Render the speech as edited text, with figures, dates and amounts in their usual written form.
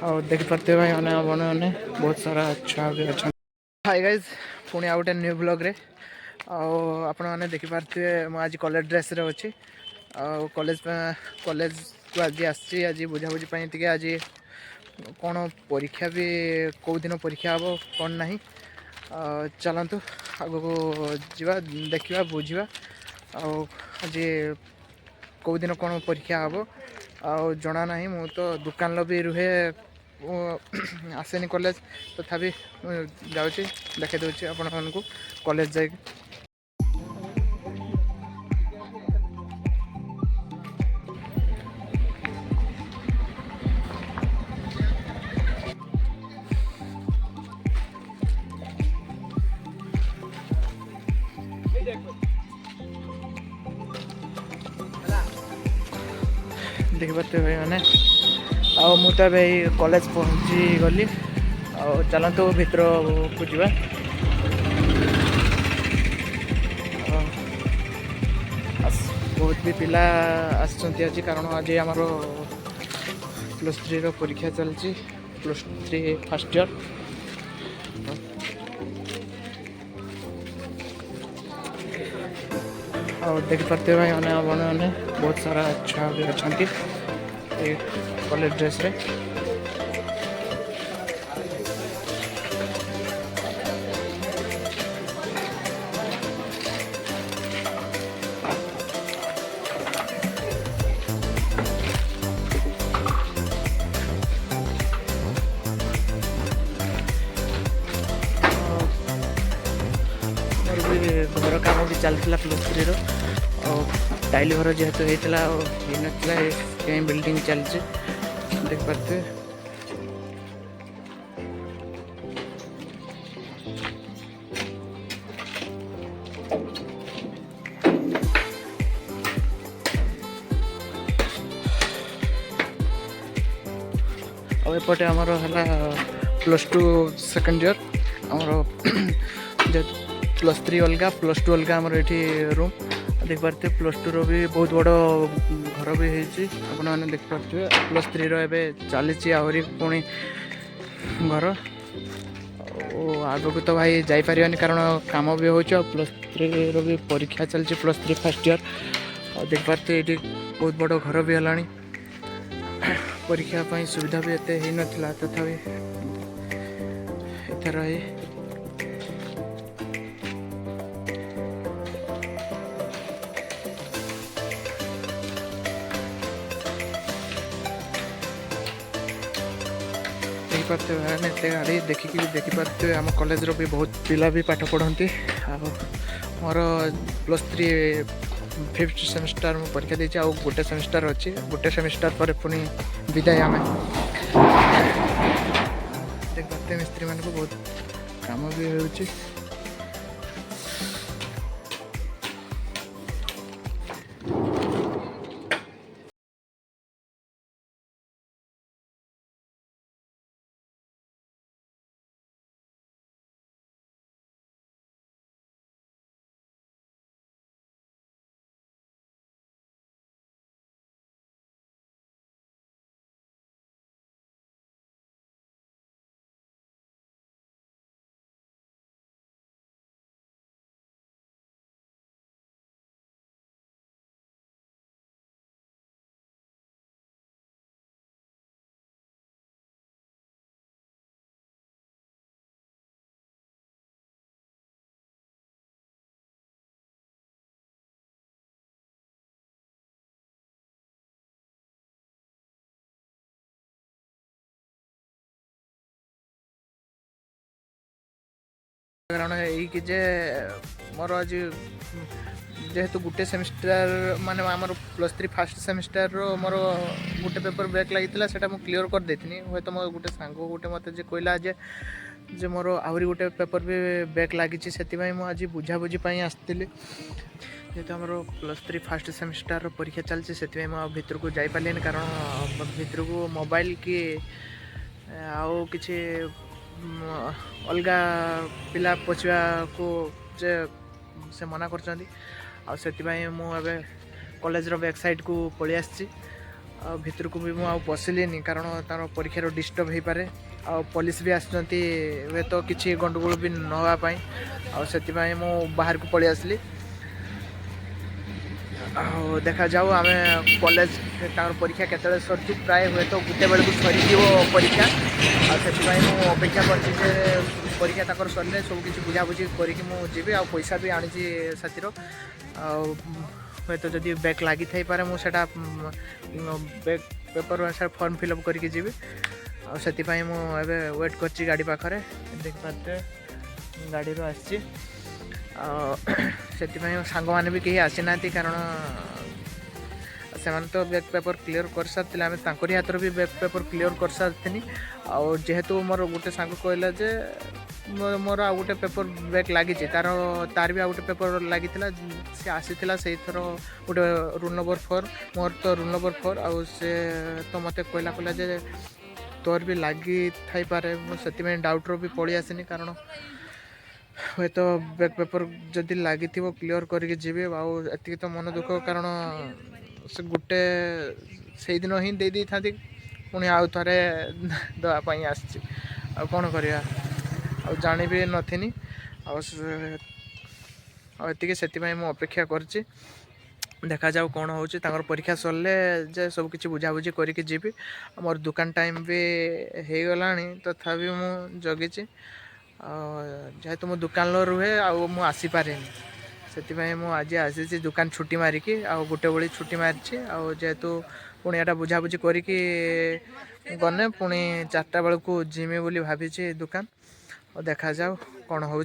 और देखिपे भाई मैंने बहुत सारा छुआ भी अच्छा। हाय गाइज पुणी आ गए न्यू ब्लॉग रे आपण मैंने देखिपे मुझे आज कॉलेज ड्रेस रे अच्छी कॉलेज कॉलेज को आज आज बुझाबुझी आज कौन परीक्षा भी कौ दिन परीक्षा हम कौन ना चलतु आग को जा देखा बुझा आज कौ दिन कौन परीक्षा हम जना ना मु तो दुकान भी रुहे आसेनी कॉलेज तथापि जाऊँगी देखे दूसरी आपण मानू कॉलेज जाए देखिपे भाई मैंने मुझे भाई कॉलेज पहुँची गली चलतु भितर को जा बहुत भी पिला आज कारण आज आमर +3 रो परीक्षा चलती +3 फर्स्ट ईयर और देखिपे भाई मैंने बहुत सारा छुआ भी अच्छा कॉलेज ड्रेस रे घर काम भी चलता +3 रो टाइल घर जेहेतु होता कहीं बिल्डिंग चलती देख पाते और एपटे आमर है +2 सेकेंड ईयर आमर +3 अलग +2 अलग आमर ये रूम देख पारे +2 रो भी बहुत बड़ घर भी होने देख पारे +3 रो एबे चली आहरी पुणी घर आग को तो भाई जापर कारण काम भी हो +3 रो भी परीक्षा चलती +3 फर्स्ट ईयर और देख पारे ये बहुत बड़ घर भी है परीक्षा सुविधा भी एते ही नथिला तथापि इथे रही देखिपे गाड़ी देखिकी देखिपे आम कॉलेज रो भी बहुत पिला भी पाठ पढ़ती मोर +3 5th सेमेस्टर में परीक्षा देती गोटे सेमेस्टर अच्छी गोटे सेमेस्टर पर पुणी विदाय आम देख पाते मिस्त्री मान को बहुत काम भी हो कारण ये मोर आज जेहेतु गोटे सेमिस्टर माने आमर +3 फर्स्ट सेमिस्टर रो मोर गोटे पेपर बैक लगी से क्लीयर कर देथिनी हे तो मो गोटे सांग गोटे मत जे कहला जे मोर आहरी गोटे पेपर भी बैक लगी से आज बुझाबुझी आसती जेहेतु आमर +3 फर्स्ट सेमिस्टर रो परीक्षा चलती से भितर को जापारे कारण भितर को मोबाइल कि आउ किसी अलग पिला पशिया को से मना कर कॉलेज रो बैक साइड को पलि आसी भितर को भी मुझे पशिलीनि कारण तार परीक्षार डिस्टर्ब हो पारे पुलिस भी आसुँच हे तो किसी गंडगोल भी नापी आपाई मु बाहर को पलि आसली देखा जाऊ आम कॉलेज परीक्षा केतले सर प्राय हुए तो गोटे बेल को सरी परीक्षा से अपेक्षा कर परीक्षा तक सरले सब किसी बुझाबुझी करके मुझे आ पैसा भी आनी साथी हे तो जदि बैक लगी थी पारे मुझे बैक पेपर अनुसार फॉर्म फिलअप करके जी से वेट कर गाड़ी पाखे देख पारे गाड़ी आसी से सांग मैंने भी कहीं आसी ना कारण से तो बैक पेपर क्लीयर कर सारी आम तरी हाथ भी बैक पेपर क्लीयर कर सारी जेहेतु मोर गोटे सांग कहला जे मोर आ गोटे पेपर बैक लगी तार भी आ गोटे पेपर लगी सी आसी से थर गोटे रूल नंबर 4 मोर तो रूल नंबर 4 आउ से तो मत कहला जे तोर भी लगी थी पारे से डाउट्र भी पड़ी आसनी कारण हे तो बैक पेपर जदि लगी क्लीयर करके जी आती तो मन दुख कारण से गोटे से दिन ही दे दी था पुणी आउ थे दवापाई आसी कौन करवा जानी भी नथिनी आती से अपेक्षा कर देखा जाऊ कौन हो परीक्षा सरले जे सब किसी बुझाबुझी करके जी मोर दुकान टाइम भी हो गला तथापि मु जगी जेहेतु मो दुकान रुहे आसीपारे से मुझे आसी दुकान छुट्टी मारिकी गोटे बड़ी छुट्टी मारी जेहेतु पुणी यहाँ बुझाबुझी करके गने पुणी 4टा बेल को जिमी बोली भावी दुकान देखा जाऊ कौन हो।